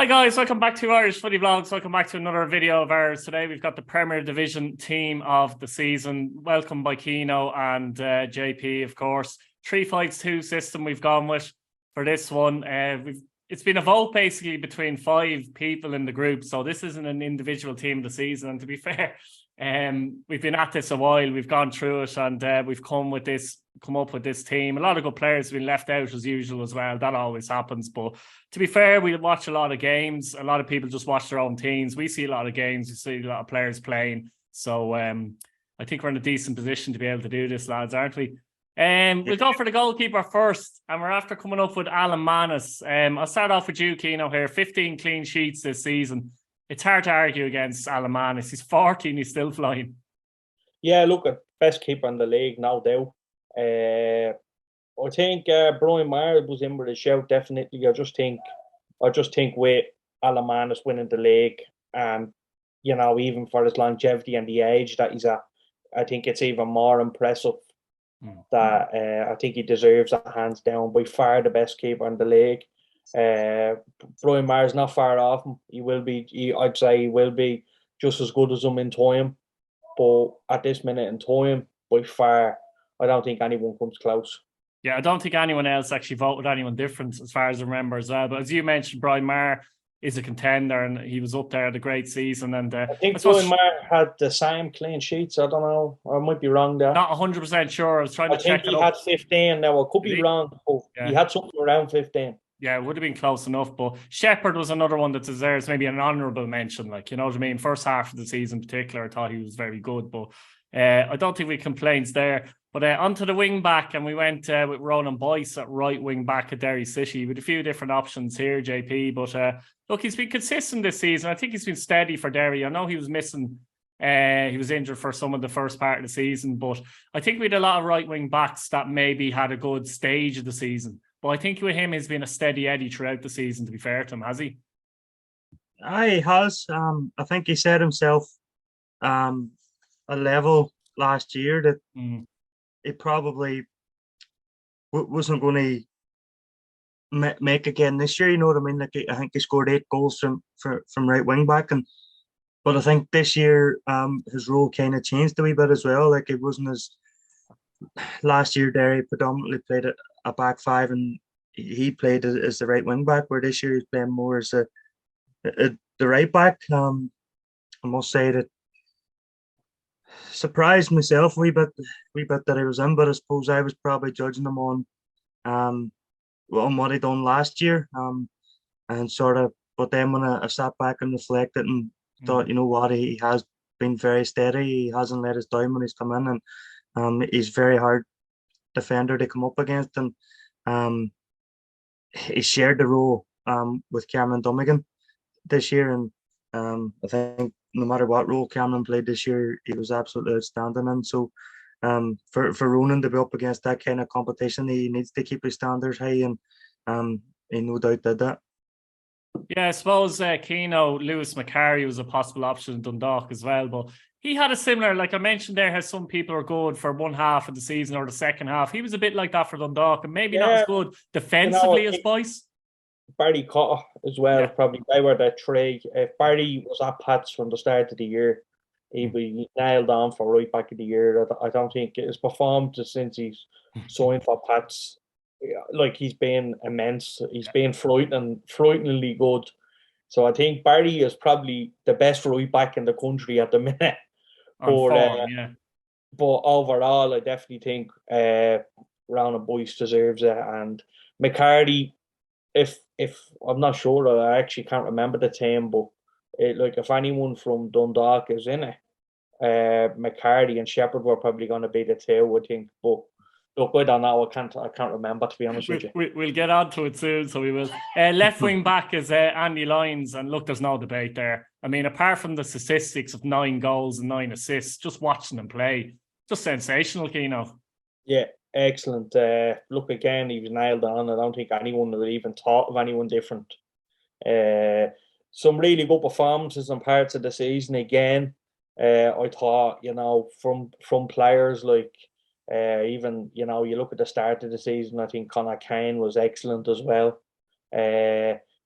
Hi guys, welcome back to Irish Footy Vlogs. Welcome back to another video of ours. Today we've got the Premier Division team of the season. Welcome by Keno and JP, of course. 3-5-2 system we've gone with for this one. It's been a vote basically between 5 people in the group, so this isn't an individual team of the season. And to be fair, we've been at this a while. We've gone through it, and we've come up with this team. A lot of good players have been left out as usual as well. That always happens. But to be fair, we watch a lot of games. A lot of people just watch their own teams. We see a lot of games. We see a lot of players playing. So I think we're in a decent position to be able to do this, lads, aren't we? We'll go for the goalkeeper first, and we're after coming up with Alan Manis. I'll start off with you, Keno, here. 15 clean sheets this season. It's hard to argue against Alan Manis. He's 40 and he's still flying. Yeah, look, at best keeper in the league, no doubt. I think Brian Maher was in with a shout, definitely. I just think with Alan Manis winning the league, even for his longevity and the age that he's at, I think it's even more impressive that I think he deserves that hands down. By far the best keeper in the league. Brian Maher's not far off him. I'd say he will be just as good as him in time. But at this minute in time, by far, I don't think anyone comes close. Yeah, I don't think anyone else actually voted anyone different as far as I remember as well. But as you mentioned, Brian Maher is a contender and he was up there at a great season. And I think Brian Maher had the same clean sheets. I don't know. I might be wrong there. Not 100% sure. I was trying to check it up. I think he had 15. Now, I could be wrong. But he had something around 15. Yeah, it would have been close enough. But Shepherd was another one that deserves maybe an honourable mention. Like, you know what I mean? First half of the season in particular, I thought he was very good. But I don't think we complaints there. But onto the wing back, and we went with Ronan Boyce at right wing back at Derry City with a few different options here, JP. But look, he's been consistent this season. I think he's been steady for Derry. I know he was missing. He was injured for some of the first part of the season, but I think we had a lot of right wing backs that maybe had a good stage of the season. But I think with him, he's been a steady Eddie throughout the season, to be fair to him, has he? He has. I think he said himself a level last year that it probably wasn't going to make again this year. You know what I mean? Like, I think he scored 8 goals from right wing back, but I think this year his role kind of changed a wee bit as well. Like, it wasn't as last year. Derry predominantly played a back five, and he played as the right wing back. Where this year he's playing more as the right back. I must say that surprised myself a wee bit that he was in, but I suppose I was probably judging him on what he done last year, and sort of. But then when I sat back and reflected and thought, you know what, he has been very steady. He hasn't let us down when he's come in, and he's very hard defender to come up against, and he shared the role with Cameron Dummigan this year, and I think no matter what role Cameron played this year, he was absolutely outstanding. And so for Ronan to be up against that kind of competition, he needs to keep his standards high, and he no doubt did that. Yeah, I suppose Keno, Lewis McCarry was a possible option in Dundalk as well, but he had a similar, like I mentioned there, how some people are good for one half of the season or the second half. He was a bit like that for Dundalk, and maybe not as good defensively as Boyce. Barry Cotter as well, probably. They were the 3. If Barry was at Pats from the start of the year, he'd be nailed on for right back of the year. I don't think his performance since he's signed for Pats, like, he's been immense. He's been frighteningly good. So I think Barry is probably the best right back in the country at the minute. But overall, I definitely think Ronan Boyce deserves it. And McCarty, if I'm not sure, I actually can't remember the team, but if anyone from Dundalk is in it, McCarty and Shepherd were probably going to be the 2, I think. But look, I don't know. I can't remember, to be honest with you. We'll get on to it soon, so we will. Left wing back is Andy Lyons, and look, there's no debate there. I mean, apart from the statistics of 9 goals and 9 assists, just watching him play, just sensational, Keno. Yeah, excellent. Look, again, he was nailed on. I don't think anyone would even thought of anyone different. Some really good performances in parts of the season. Again, I thought, from players like even, you look at the start of the season, I think Conor Kane was excellent as well.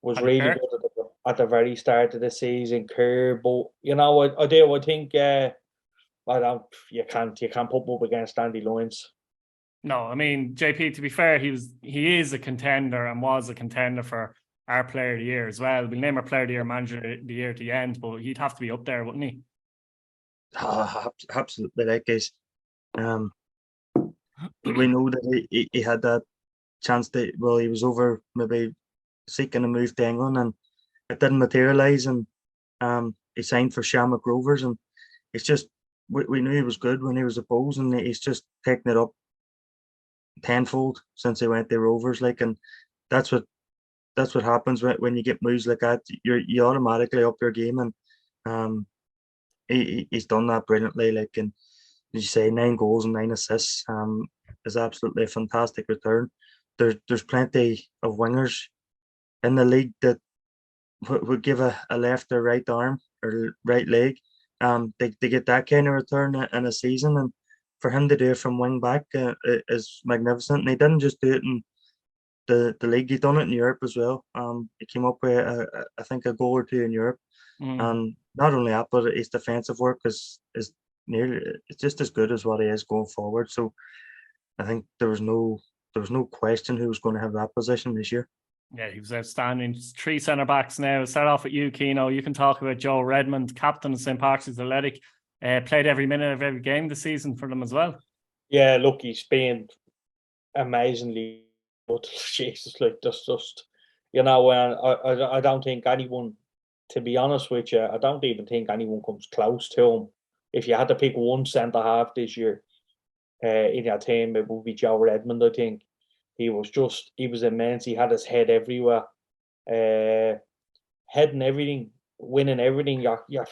Was really good at at the very start of the season, Kerr. But you know, I do. I think I don't. You can't put him up against Andy Lyons. No, I mean JP. To be fair, he is a contender and was a contender for our Player of the Year as well. We'll name our Player of the Year, Manager of the Year at the end, but he'd have to be up there, wouldn't he? Absolutely, that case. We know that he had that chance that, well, he was over maybe seeking a move to England, and it didn't materialise, and he signed for Shamrock Rovers, and it's just we knew he was good when he was at Bulls, and he's just taken it up tenfold since he went to Rovers, like, and that's what happens when you get moves like that. You automatically up your game, and he's done that brilliantly. Like, and as you say, 9 goals and 9 assists is absolutely a fantastic return. There's plenty of wingers in the league that would give a left or right arm or right leg. They get that kind of return in a season, and for him to do it from wing back is magnificent. And he didn't just do it in the league; he done it in Europe as well. He came up with I think a goal or two in Europe, and not only that, but his defensive work is nearly it's just as good as what he is going forward. So I think there was no question who was going to have that position this year. Yeah, he was outstanding. 3 centre backs now. Start off with you, Keno. You can talk about Joe Redmond, captain of St. Patrick's Athletic. Played every minute of every game this season for them as well. Yeah, look, he's been amazingly good. Jesus, like, just you know, I don't think anyone, to be honest with you, I don't even think anyone comes close to him. If you had to pick one centre half this year in your team, it would be Joe Redmond. I think he was immense. He had his head everywhere, heading everything, winning everything.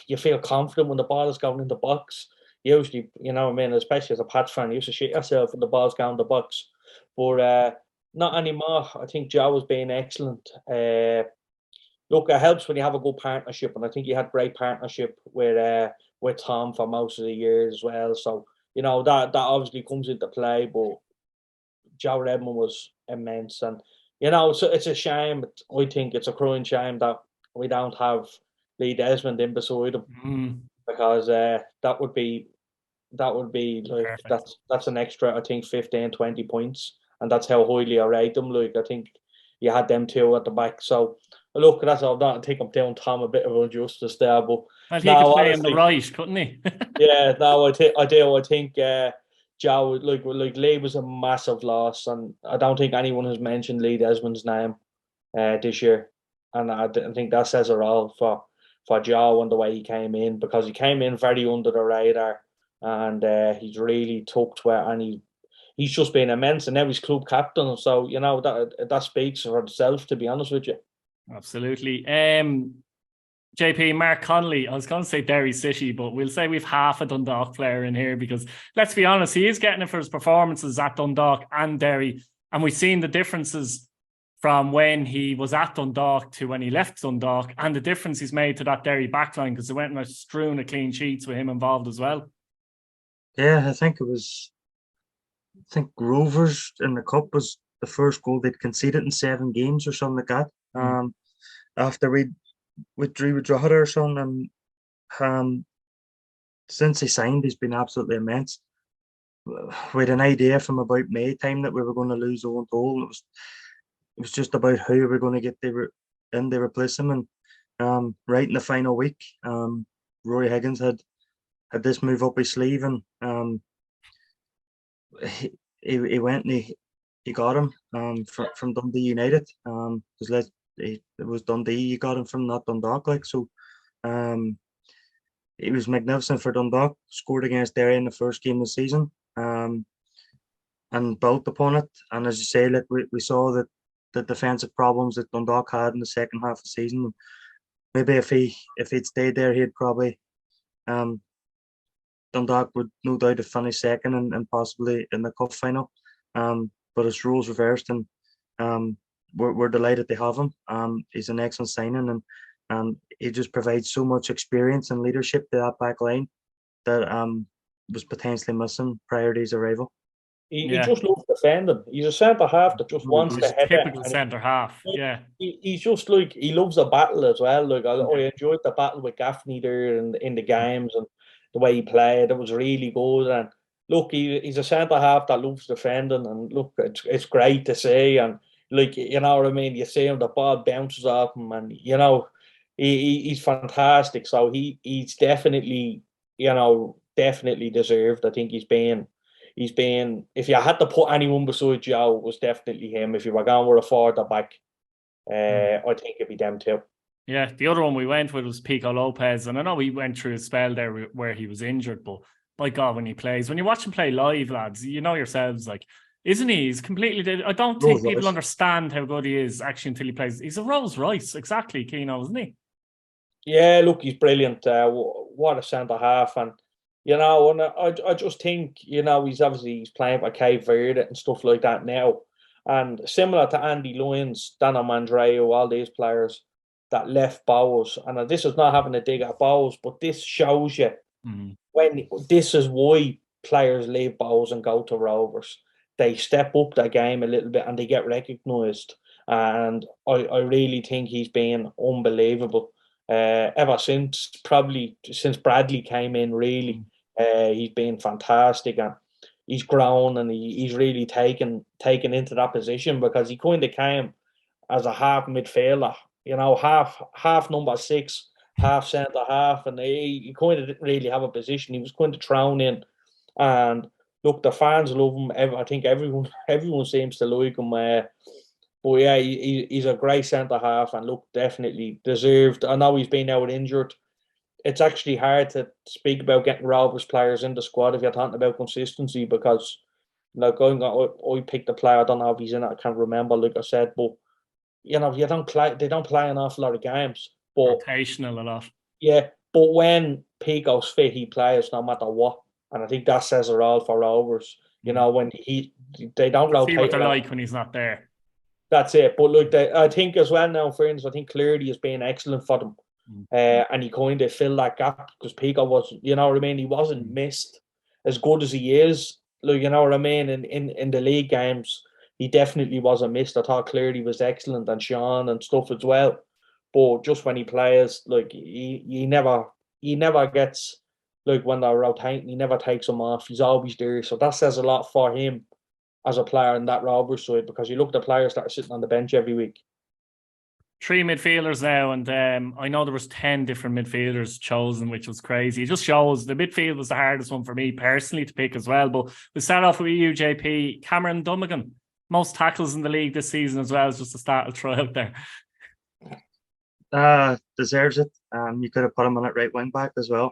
You feel confident when the ball is going in the box. Usually, you know what I mean, especially as a Pats fan, you used to shit yourself when the ball's going in the box. But not anymore. I think Joe has been excellent. Look, it helps when you have a good partnership, and I think he had great partnership with Tom for most of the years as well. So, you know, that obviously comes into play, but Joe Redmond was immense. And, you know, so it's a shame. I think it's a crying shame that we don't have Lee Desmond in beside him, because that would be like Perfect. that's an extra, I think, 15, 20 points, and that's how highly I rate them. Like, I think you had them 2 at the back. So look, that's all. I think I'm doing Tom a bit of injustice there, but Well, he could no, play in the honestly, right, couldn't he? yeah, no, I do. I think Joe, like Lee was a massive loss, and I don't think anyone has mentioned Lee Desmond's name this year, and I think that says it all for Joe and the way he came in, because he came in very under the radar, and he's really took to it, and he's just been immense, and now he's club captain. So, you know, that speaks for itself, to be honest with you. Absolutely. JP, Mark Connolly, I was going to say Derry City, but we'll say we've half a Dundalk player in here, because let's be honest, he is getting it for his performances at Dundalk and Derry. And we've seen the differences from when he was at Dundalk to when he left Dundalk, and the difference he's made to that Derry backline, because they went and strewn of clean sheets with him involved as well. Yeah, I think Rovers in the cup was the first goal they'd conceded in 7 games or something like that. After we withdrew with Drogheda or something, and since he signed, he's been absolutely immense. We had an idea from about May time that we were going to lose Owen Toll. It was just about how we were going to get in to replace him, and right in the final week, Rory Higgins had this move up his sleeve, and he went and he got him from Dundee United, because it was Dundee he got him from, not Dundalk, like. So he was magnificent for Dundalk, scored against Derry in the first game of the season, and built upon it. And as you say, like, we saw that the defensive problems that Dundalk had in the second half of the season. Maybe if he'd stayed there, he'd probably Dundalk would no doubt have finished second and possibly in the cup final. But his roles reversed, and we're delighted to have him. He's an excellent signing, and he just provides so much experience and leadership to that back line that was potentially missing prior to his arrival. He Yeah. just loves defending. He's a centre half that just wants to He's head it. typical centre half. Yeah. He's just like, he loves a battle as well. Like, I enjoyed the battle with Gaffney there in the games, and the way he played. It was really good. And look, he's a centre half that loves defending. And look, it's great to see. And like, you know what I mean? You see him, the ball bounces off him, and you know, he's fantastic. So he's definitely, you know, definitely deserved. I think he's been, if you had to put anyone beside Joe, it was definitely him. If you were going with a forward or back, I think it'd be them too. Yeah, the other one we went with was Pico Lopez, and I know he went through a spell there where he was injured, but by God, when he plays, when you watch him play live, lads, you know yourselves, like, isn't he? He's completely. I don't think people understand how good he is actually until he plays. He's a Rolls Royce, exactly, Keno, isn't he? Yeah, look, he's brilliant. What a centre half, and you know, and I just think, you know, he's playing for Cape Verde and stuff like that now, and similar to Andy Lyons, Dano Mandreu, all these players that left Bowes, and this is not having a dig at Bowes, but this shows you when this is why players leave Bowes and go to Rovers. They step up their game a little bit and they get recognised, and I really think he's been unbelievable. Ever since, probably since Bradley came in, really, he's been fantastic, and he's grown, and he's really taken into that position, because he kind of came as a half midfielder, you know, half number six, half centre half, and he kind of didn't really have a position. He was kind of thrown in, and look, the fans love him. I think everyone seems to like him. But yeah, he's a great centre half, and look, definitely deserved. I know he's been out injured. It's actually hard to speak about getting Rovers players in the squad if you're talking about consistency, because like, I picked a player. I don't know if he's in it. I can't remember. Like I said, but you know, you don't play. They don't play an awful lot of games. But Rotational a lot. yeah, but when Pico's fit, he plays no matter what, and I think that says it all for Rovers. You know, when they don't You see what rotate they're around. like when he's not there. That's it. But look, I think as well now, for instance, I think Cleary has been excellent for them. And he kind of filled that gap, because Pico was, you know what I mean? He wasn't missed as good as he is. Like, you know what I mean? In the league games, he definitely wasn't missed. I thought Cleary was excellent, and Sean and stuff as well. But just when he plays, like, he never gets, like, when they're rotating, he never takes him off. He's always there. So that says a lot for him as a player in that Rovers side, because you look at the players that are sitting on the bench every week. 3 midfielders now, and I know there was 10 different midfielders chosen, which was crazy. It just shows the midfield was the hardest one for me personally to pick as well. But we'll start off with you, JP. Cameron Dummigan, most tackles in the league this season as well, just to start a try out there. Deserves it. You could have put him on at right wing back as well.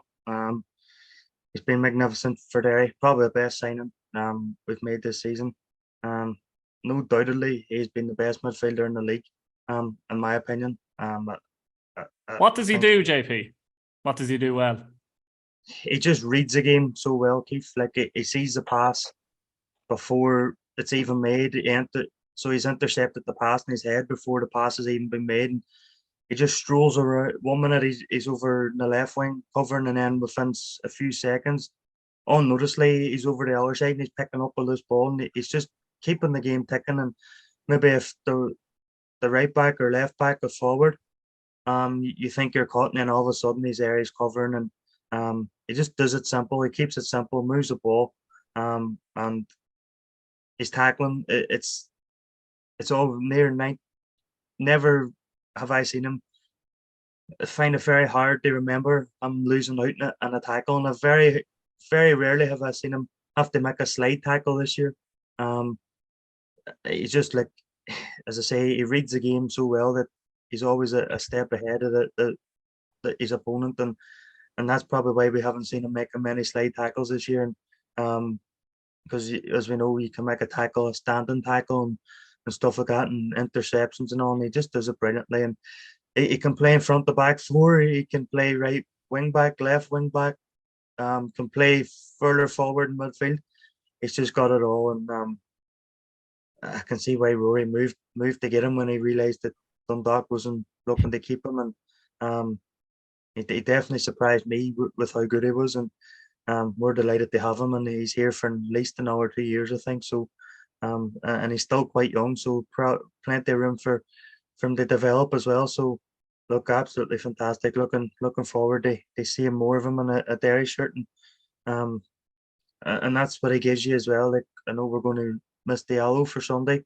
He's been magnificent for Derry. Probably the best signing we've made this season. No doubtedly, he's been the best midfielder in the league. In my opinion. What does he do, JP? What does he do well? He just reads the game so well, Keith. Like, he sees the pass before it's even made. So he's intercepted the pass in his head before the pass has even been made. And he just strolls around. 1 minute he's over the left wing covering, and then within a few seconds, unnoticeably, he's over the other side and he's picking up a loose ball, and he's just keeping the game ticking. And maybe if the right back or left back or forward, you think you're caught, and then all of a sudden these areas covering, and he just does it simple. He keeps it simple, moves the ball, and he's tackling. It's all near night. Never have I seen him find it very hard to remember I'm losing out in a tackle, and very, very rarely have I seen him have to make a slide tackle this year. He's just like, as I say, he reads the game so well that he's always a step ahead of his opponent, and that's probably why we haven't seen him making many slide tackles this year. And because as we know, you can make a tackle, a standing tackle, and stuff like that, and interceptions and all, and he just does it brilliantly. And he can play in front the back four, he can play right wing back, left wing back, can play further forward in midfield. He's just got it all, and I can see why Rory moved to get him when he realised that Dundalk wasn't looking to keep him, and he definitely surprised me with how good he was. And we're delighted to have him, and he's here for at least another 2 years, I think. So, and he's still quite young, so plenty of room for him to develop as well. So, look, absolutely fantastic. Looking forward to seeing more of him in a Derry shirt, and that's what he gives you as well. Like, I know we're going to miss Diallo for Sunday,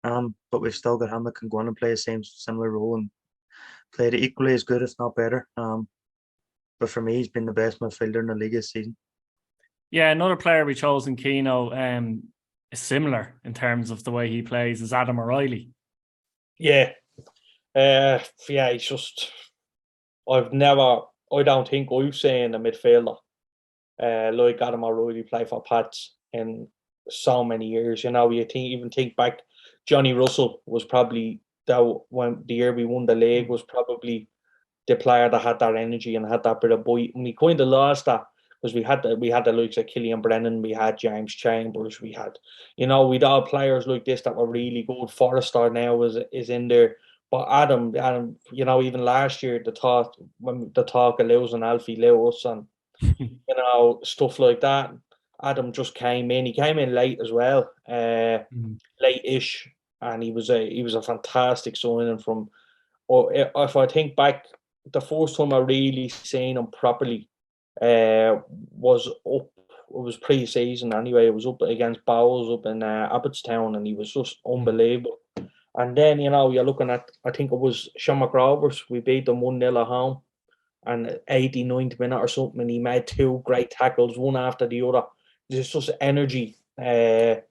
but we've still got him that can go on and play the same similar role and play it equally as good, if not better. But for me, he's been the best midfielder in the league this season. Yeah, another player we chose in Keno is similar in terms of the way he plays is Adam O'Reilly. Yeah. Yeah, he's just, I don't think I've seen a midfielder like Adam O'Reilly play for Pats in so many years. You know, even think back, Johnny Russell was probably, when the year we won the league, was probably the player that had that energy and had that bit of bite. And we kind of lost that because we had the likes of Killian Brennan, we had James Chambers, we'd all players like this that were really good. Forrester now is in there. But Adam, even last year, the talk of losing Alfie Lewis and stuff like that. Adam just came in. He came in late as well, late-ish, and he was a fantastic signing from. Or if I think back, the first time I really seen him properly was up. It was pre-season anyway. It was up against Bowles up in Abbottstown, and he was just unbelievable. And then you're looking at, I think it was Shamrock Rovers. We beat them 1-0 at home, and 89th minute or something, and he made two great tackles, one after the other. There's just energy. And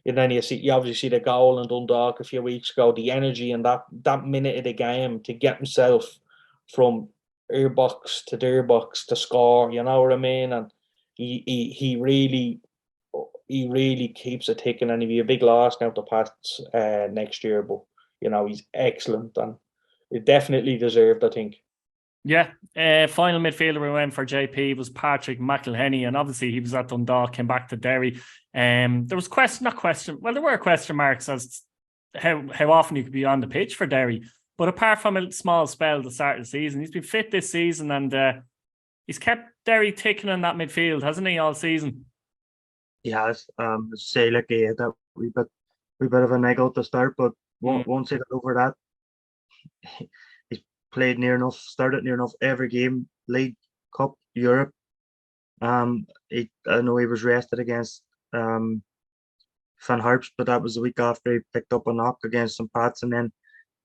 then you obviously see the goal in Dundalk a few weeks ago. The energy and that minute of the game to get himself from ear box to their box to score. You know what I mean? And he really keeps it ticking, and he'll be a big loss now to Pats next year. But he's excellent, and it definitely deserved, I think. Yeah, final midfielder we went for JP was Patrick McElhenney, and obviously he was at Dundalk, came back to Derry. There was there were question marks as to how often he could be on the pitch for Derry. But apart from a small spell at the start of the season, he's been fit this season, and he's kept Derry ticking in that midfield, hasn't he, all season? He has. Say like he had that wee bit of a niggle at the start, but once he got over that, he's started near enough every game, League, Cup, Europe. I know he was rested against Van Harps, but that was the week after he picked up a knock against some Pats, and then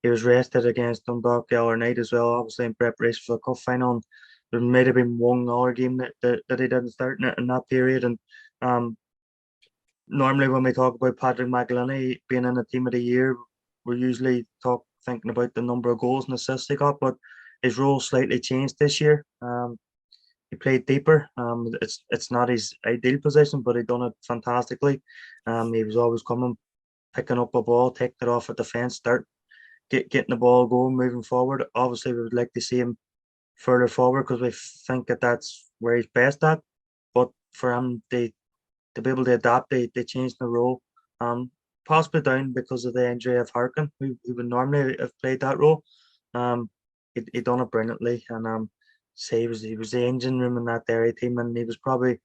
he was rested against Dundalk the other night as well, obviously in preparation for the cup final. There might have been one other game that he didn't start in that period, and normally when we talk about Patrick McElhenney being in the team of the year, we're usually thinking about the number of goals and assists he got, but his role slightly changed this year. He played deeper. It's not his ideal position, but he done it fantastically. He was always picking up a ball, taking it off at the fence, getting the ball going, moving forward. Obviously, we would like to see him further forward because we think that's where he's best at. But for him, to be able to adapt, they changed the role. Possibly down because of the injury of Harkin, who would normally have played that role. He done it brilliantly, and he was the engine room in that Derry team, and he was probably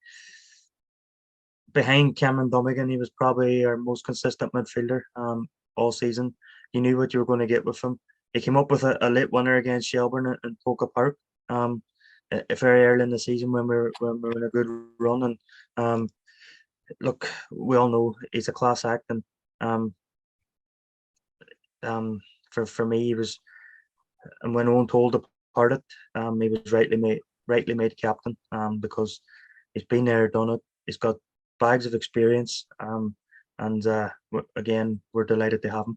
behind Cameron Dummigan. He was probably our most consistent midfielder all season. You knew what you were going to get with him. He came up with a late winner against Shelburne in Polka Park, very early in the season when we were in a good run. And look, we all know he's a class act, and for me, he was, and when Owen told departed, he was rightly made captain, because he's been there, done it. He's got bags of experience, and again, we're delighted to have him.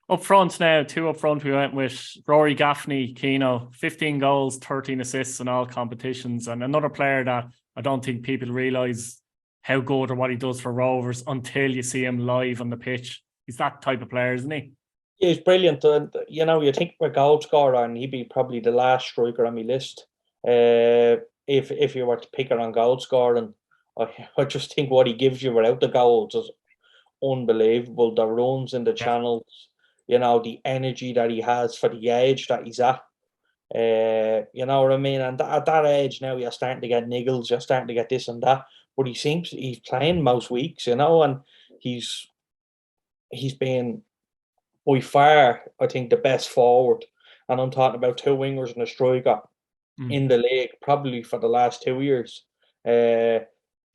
Up front now, two up front, we went with Rory Gaffney, Keno, 15 goals, 13 assists in all competitions, and another player that I don't think people realise how good or what he does for Rovers until you see him live on the pitch. He's that type of player, isn't he? Yeah, he's brilliant. You think of a goal scorer, and he'd be probably the last striker on my list. If you were to pick her on goal scoring, I just think what he gives you without the goals is unbelievable. The runs in the channels, the energy that he has for the age that he's at. You know what I mean? And at that age now, you're starting to get niggles. You're starting to get this and that. But he's playing most weeks, you know, and he's been by far, I think, the best forward. And I'm talking about two wingers and a striker in the league, probably for the last 2 years.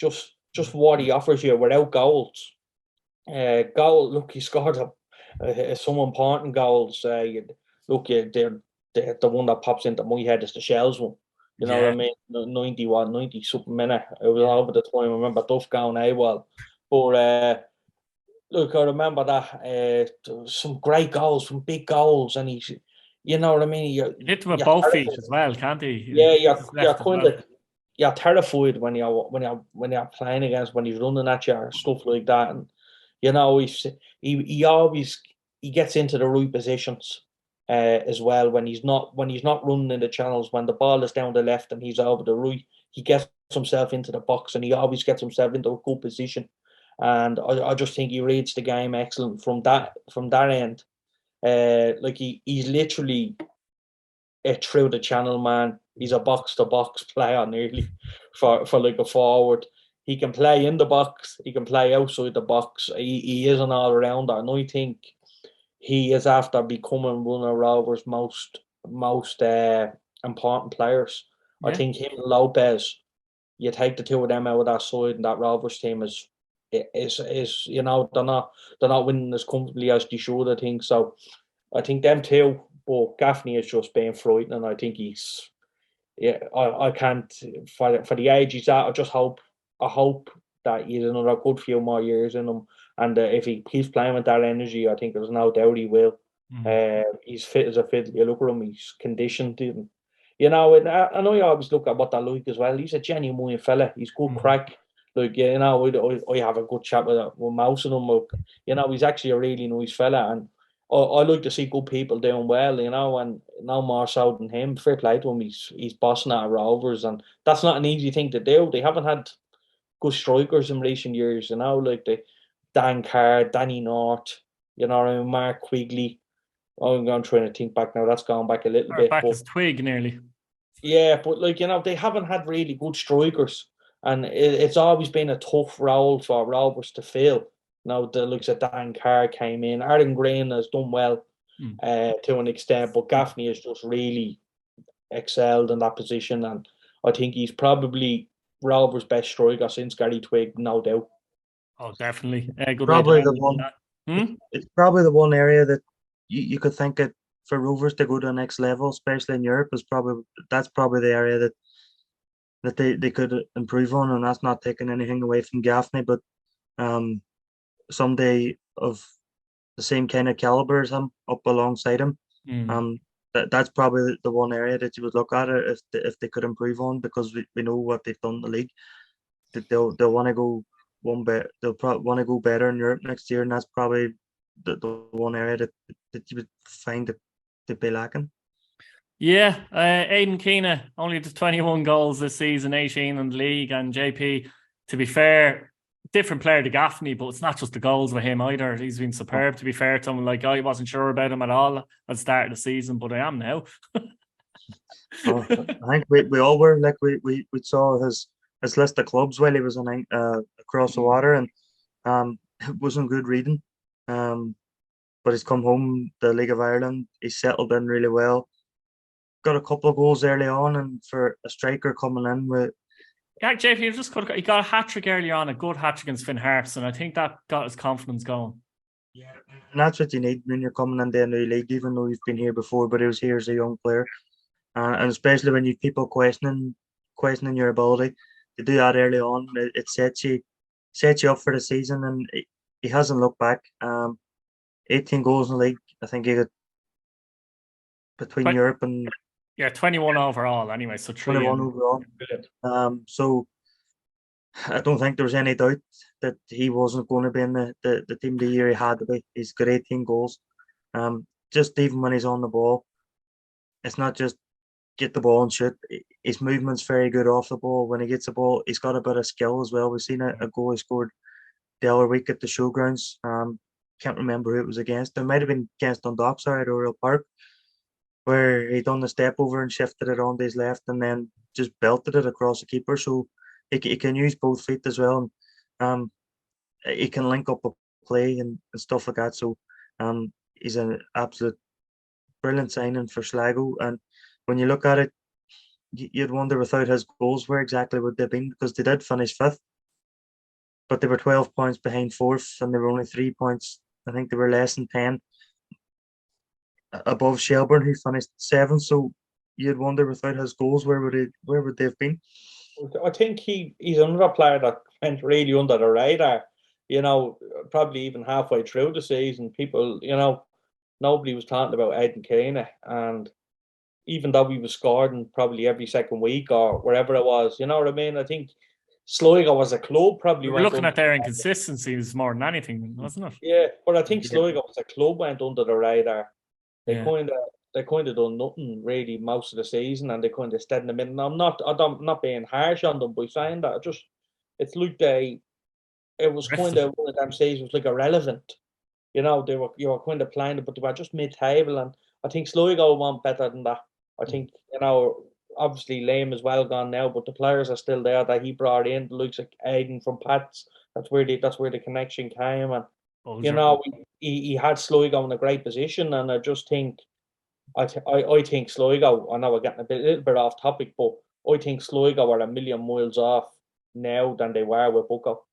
Just what he offers you without goals. Look, he scored some important goals. Look, the one that pops into my head is the Shells one. You know what I mean? 90 something minute. It was over the time. I remember Duff going AWOL. But look, I remember that some great goals, some big goals, and he's, you know what I mean. He hit them with both feet as well, can't he? Yeah, You're kind of you're terrified when you're playing against, when he's running at you or stuff like that, and you know he always he gets into the right positions as well when he's not running in the channels, when the ball is down the left and he's over the right, he gets himself into the box and he always gets himself into a good position. And I just think he reads the game excellent from that end. Like he's literally a through the channel man. He's a box to box player nearly for like a forward. He can play in the box. He can play outside the box. He is an all rounder, and I think he is after becoming one of Rovers' most important players. I think him and Lopez, you take the two of them out of that side, and that Rovers team is you know, they're not winning as comfortably as they should. I think so. I think them two, but Gaffney is just being frightening. I think he's I can't for the age he's at. I hope that he's another good few more years in him. And if he keeps playing with that energy, I think there's no doubt he will. He's fit as a fiddle. You look at him; he's conditioned. You know, and I know you always look at what they like as well. He's a genuine fella. He's good crack. Like, you know, I have a good chat with Mouse and him. You know, he's actually a really nice fella, and I like to see good people doing well. You know, and no more so than him. Fair play to him. He's bossing at Rovers, and that's not an easy thing to do. They haven't had good strikers in recent years. You know, like the Dan Carr, Danny North. You know, Mark Quigley. I'm going trying to think back now. That's gone back a little bit. Back But as Twig nearly. yeah, but like, you know, they haven't had really good strikers, and it's always been a tough role for Rovers to fill. Now the looks at Dan Carr came in. Aaron Green has done well to an extent, but Gaffney has just really excelled in that position, and I think he's probably Rovers' best striker since Gary Twigg, no doubt. Oh, definitely. Good Probably way to the one. that. It's probably the one area that you could think it for Rovers to go to the next level, especially in Europe, that's probably the area that they could improve on, and that's not taking anything away from Gaffney, but somebody of the same kind of caliber as him up alongside him. That's probably the one area that you would look at it if they could improve on, because we know what they've done in the league. That they'll want to go one bit. They'll probably want to go better in Europe next year, and that's probably the one area that you would find that they'd be lacking. Yeah, Aidan Keena only to 21 goals this season, 18 in the league, and JP, to be fair, different player to Gaffney, but it's not just the goals with him either. He's been superb, to be fair to him. Like, I wasn't sure about him at all at the start of the season, but I am now. I think we all were. Like, we saw his list of clubs while he was on across the water, and it wasn't good reading. But he's come home, the League of Ireland. He's settled in really well. Got a couple of goals early on, and for a striker coming in with. Yeah, JP, he got a hat-trick earlier on, a good hat-trick against Finn Harps, and I think that got his confidence going. Yeah, and that's what you need when you're coming into a new league, even though you've been here before, but he was here as a young player. And especially when you've people questioning your ability, to do that early on, it sets you up for the season, and he hasn't looked back. 18 goals in the league. I think he got between Europe and 21 overall anyway, so 21 overall. So I don't think there was any doubt that he wasn't going to be in the team of the year. He had to be. He's got 18 goals. Just even when he's on the ball, it's not just get the ball and shoot. His movement's very good off the ball. When he gets the ball, he's got a bit of skill as well. We've seen a goal he scored the other week at the Showgrounds. Can't remember who it was against. It might have been against Dundalk, sorry, at Oriel Park, where he done the step over and shifted it onto his left and then just belted it across the keeper. So he can use both feet as well. Um, he can link up a play and stuff like that. So he's an absolute brilliant signing for Sligo. And when you look at it, you'd wonder without his goals where exactly would they have been, because they did finish fifth, but they were 12 points behind fourth, and they were only 3 points. I think they were less than 10 above Shelburne, who finished seventh. So you'd wonder without his goals where would they have been? I think he's another player that went really under the radar. You know, probably even halfway through the season, people, nobody was talking about Aidan Keane, and even though he was scoring probably every second week or wherever it was, you know what I mean? I think Sligo was a club probably We were went looking under. at their inconsistencies more than anything, wasn't it? Yeah, but I think Yeah. Sligo as a club went under the radar. They Yeah. kind of done nothing really most of the season, and they kind of stayed in the middle. I'm not being harsh on them by saying that. It's like it was kind Rested. of one of them seasons like irrelevant. You were kind of playing it, but they were just mid-table, and I think Sligo want better than that. I think obviously Lame is well gone now, but the players are still there that he brought in. The likes of Aiden from Pats. That's where the connection came, and Bulger. he had Sligo in a great position, and I just think I think Sligo. I know we're getting little bit off topic, but I think Sligo are a million miles off now than they were with Bucco.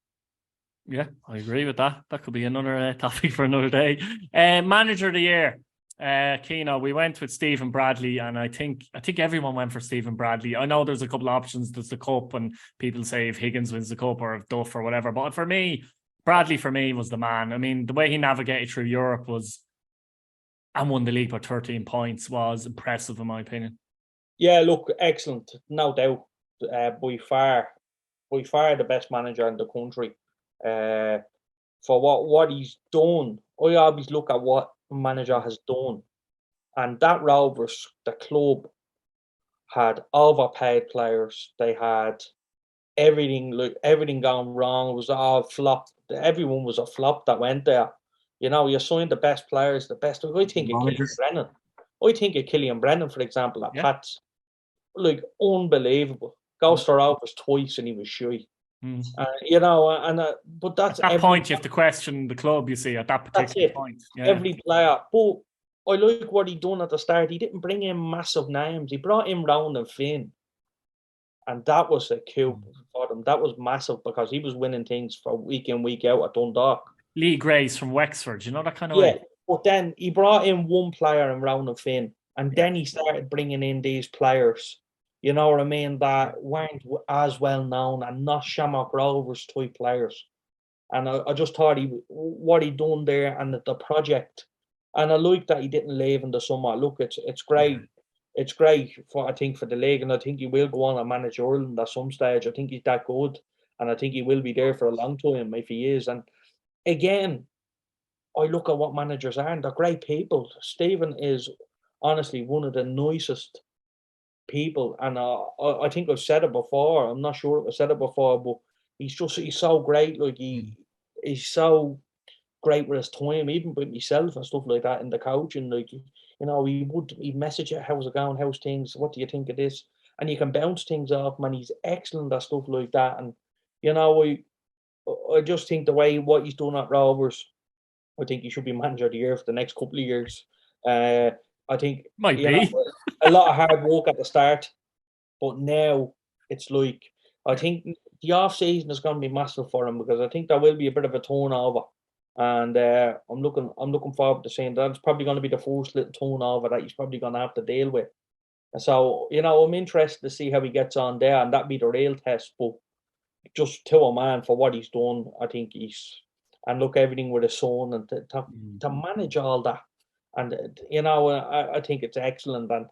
Yeah, I agree with that. That could be another topic for another day. Manager of the year, Keno. We went with Stephen Bradley, and I think everyone went for Stephen Bradley. I know there's a couple of options. There's the cup, and people say if Higgins wins the cup or if Duff or whatever. But for me, Bradley was the man. I mean, the way he navigated through Europe and won the league by 13 points was impressive in my opinion. Yeah, look, excellent, no doubt. By far the best manager in the country. For what he's done, I always look at what the manager has done, and that Rovers, the club, had overpaid players. They had everything gone wrong. It was all flop. Everyone was a flop that went there. You signed the best players, the best. I think of Killian Brennan. For example, at Pats. Like, unbelievable. Goes for Rovers twice and he was shy. But that's at that point you have to question the club. You see, at that particular point, every player. But I like what he done at the start. He didn't bring in massive names. He brought in Rowan and Finn, and that was a coup for them. That was massive because he was winning things for week in, week out at Dundalk. Lee Grace from Wexford, that kind of way. But then he brought in one player in Rowan and Finn, and then he started bringing in these players. You know what I mean? That weren't as well known and not Shamrock Rovers type players. And I just thought what he done there and the project. And I like that he didn't leave in the summer. Look, it's great. It's great for the league, and I think he will go on and manage Ireland at some stage. I think he's that good, and I think he will be there for a long time if he is. And again, I look at what managers are, and they're great people. Stephen is honestly one of the nicest people, and I think I've said it before. I'm not sure if I said it before, but he's so great. Like he's so great with his time, even with myself and stuff like that in the coaching. Like, he'd message you, how's it going, how's things, what do you think of this? And you can bounce things off, man. He's excellent at stuff like that. And I just think the way what he's doing at Rovers, I think he should be manager of the year for the next couple of years. I think might be a lot of hard work at the start, but now it's like I think the off season is going to be massive for him, because I think there will be a bit of a turnover, and I'm looking forward to seeing that. It's probably going to be the first little turnover that he's probably going to have to deal with. So I'm interested to see how he gets on there, and that'd be the real test. But just to a man for what he's done, I think and look, everything with his son, and to manage all that. And, I think it's excellent. And,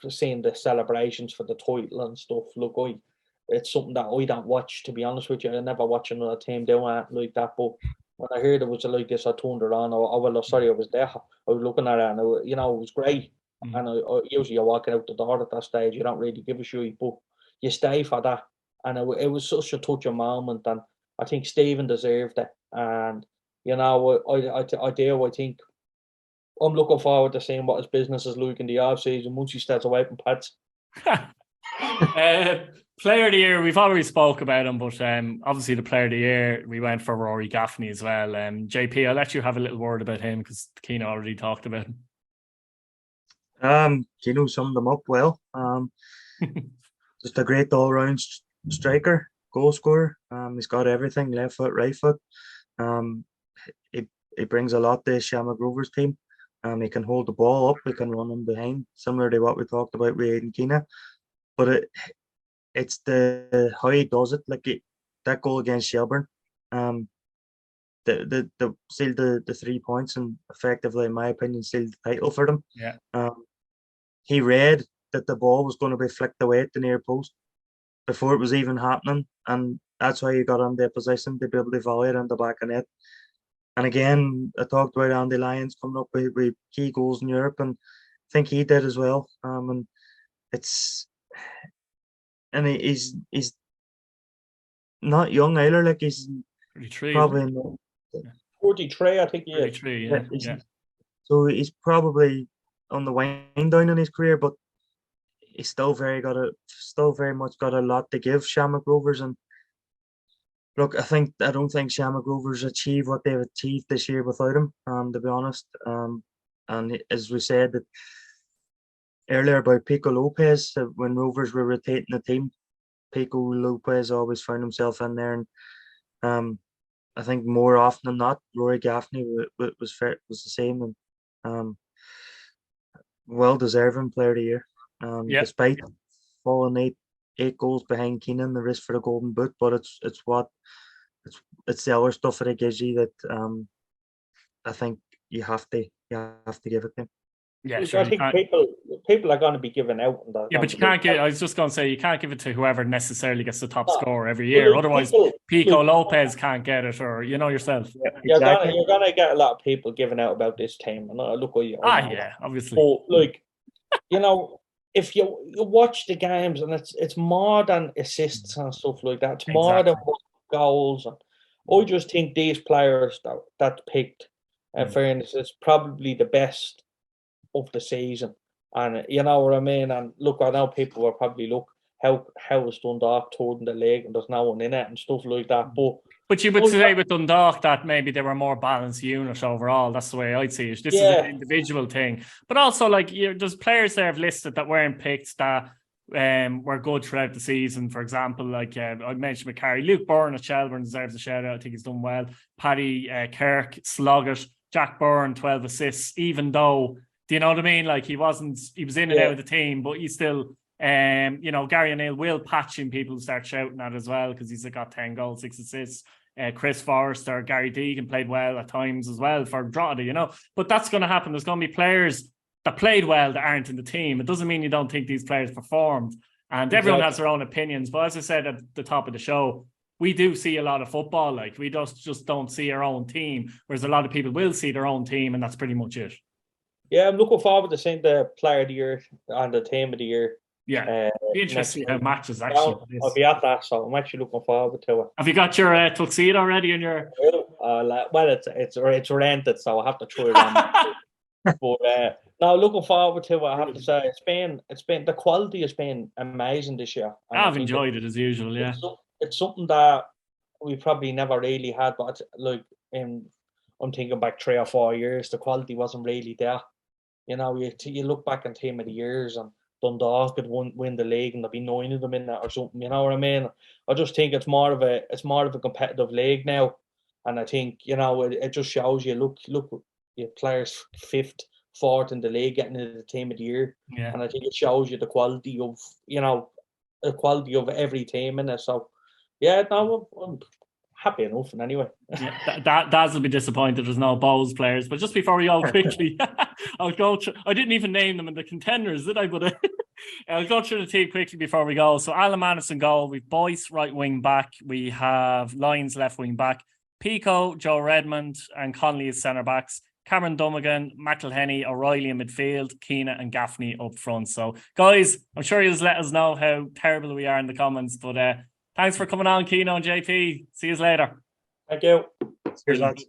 seeing the celebrations for the title and stuff, look, it's something that I don't watch, to be honest with you. I never watch another team doing it like that. But when I heard it was like this, I turned it on. I was there. I was looking at it, and, it was great. And usually you're walking out the door at that stage. You don't really give a shit, but you stay for that. And it was such a touching moment. And I think Stephen deserved it. And, I think I'm looking forward to seeing what his business is like in the off season once he starts wiping pads. Player of the year, we've already spoke about him, but obviously the player of the year, we went for Rory Gaffney as well. JP, I'll let you have a little word about him because Keane already talked about him. Keno summed him up well. Just a great all-round striker, goal scorer. He's got everything: left foot, right foot. He brings a lot to Shamrock Rovers team. He can hold the ball up. He can run in behind, similar to what we talked about with Aidan Keena. But it's the how he does it. Like that goal against Shelburne, the sealed the 3 points and effectively, in my opinion, sealed the title for them. Yeah. He read that the ball was going to be flicked away at the near post before it was even happening, and that's why he got on their position to be able to volley it on the back of net. And again, I talked about Andy Lyons coming up with key goals in Europe, and I think he did as well. And he's not young either. Like he's 33, probably 43, I think he is. 33, yeah. So he's probably on the wind down in his career, but he's still very much got a lot to give Shamrock Rovers. And look, I don't think Shamrock Rovers achieved what they've achieved this year without him. To be honest, and as we said that earlier about Pico Lopez, when Rovers were rotating the team, Pico Lopez always found himself in there, and I think more often than not, Rory Gaffney was the same, and well deserving player of the year. Despite falling eight goals behind Keenan, the race for the Golden Boot, but it's the other stuff that it gives you that I think you have to give it to him. Yeah, sure. I think people are going to be giving out on that. Yeah, but you can't give. I was just going to say you can't give it to whoever necessarily gets the top score every year. Otherwise, Pico Lopez can't get it, or yourself. Yeah, you're gonna get a lot of people giving out about this team, and look what you. Yeah, obviously. But if you watch the games, and it's more than assists and stuff like that. It's more than goals, and I just think these players that picked, in fairness, is probably the best of the season, and you know what I mean. And look, I know people will probably look how is Dundalk touring the league and there's no one in it and stuff like that. But you would say with Dundalk that maybe they were more balanced unit overall. That's the way I'd see it. This is an individual thing, but also there's players there have listed that weren't picked that were good throughout the season. For example, I mentioned McCarry, Luke Byrne at Shelburne deserves a shout out. I think he's done well. Paddy Kirk, sluggish. Jack Byrne, 12 assists, even though. Do you know what I mean? Like he was in and out of the team, but he's still, Gary O'Neill will patch him. People start shouting at as well because he's got 10 goals, 6 assists. Chris Forrester, Gary Deegan played well at times as well for Drogheda, But that's going to happen. There's going to be players that played well that aren't in the team. It doesn't mean you don't think these players performed. And everyone has their own opinions. But as I said at the top of the show, we do see a lot of football. Like we just don't see our own team, whereas a lot of people will see their own team, and that's pretty much it. Yeah, I'm looking forward to seeing the player of the year and the team of the year. Yeah, be interesting how matches actually. I'll be at that, so I'm actually looking forward to it. Have you got your tuxedo already in your? Well, it's rented, so I have to throw it on. But no, looking forward to it. I have to say, it's been the quality has been amazing this year. I've enjoyed it as usual. Yeah, it's something that we probably never really had, but I'm thinking back 3 or 4 years, the quality wasn't really there. You look back in team of the years and Dundalk could win the league and there'd be 9 of them in that or something. You know what I mean? I just think it's more of a competitive league now, and I think it just shows you. Look, your players 5th, 4th in the league getting into the team of the year, and I think it shows you the quality of every team in it. So I'm happy enough, and anyway. Daz will be disappointed there's no Bowes players. But just before we go quickly, I'll go through. I didn't even name them in the contenders, did I? But I'll go through the team quickly before we go. So Alan Madison goal. We've Boyce right wing back. We have Lyons left wing back. Pico, Joe Redmond, and Connolly as centre backs. Cameron Dummigan, McElhenney, O'Reilly in midfield, Keena and Gaffney up front. So, guys, I'm sure you'll let us know how terrible we are in the comments. But thanks for coming on, Keeno and JP. See you later. Thank you. Cheers, lads.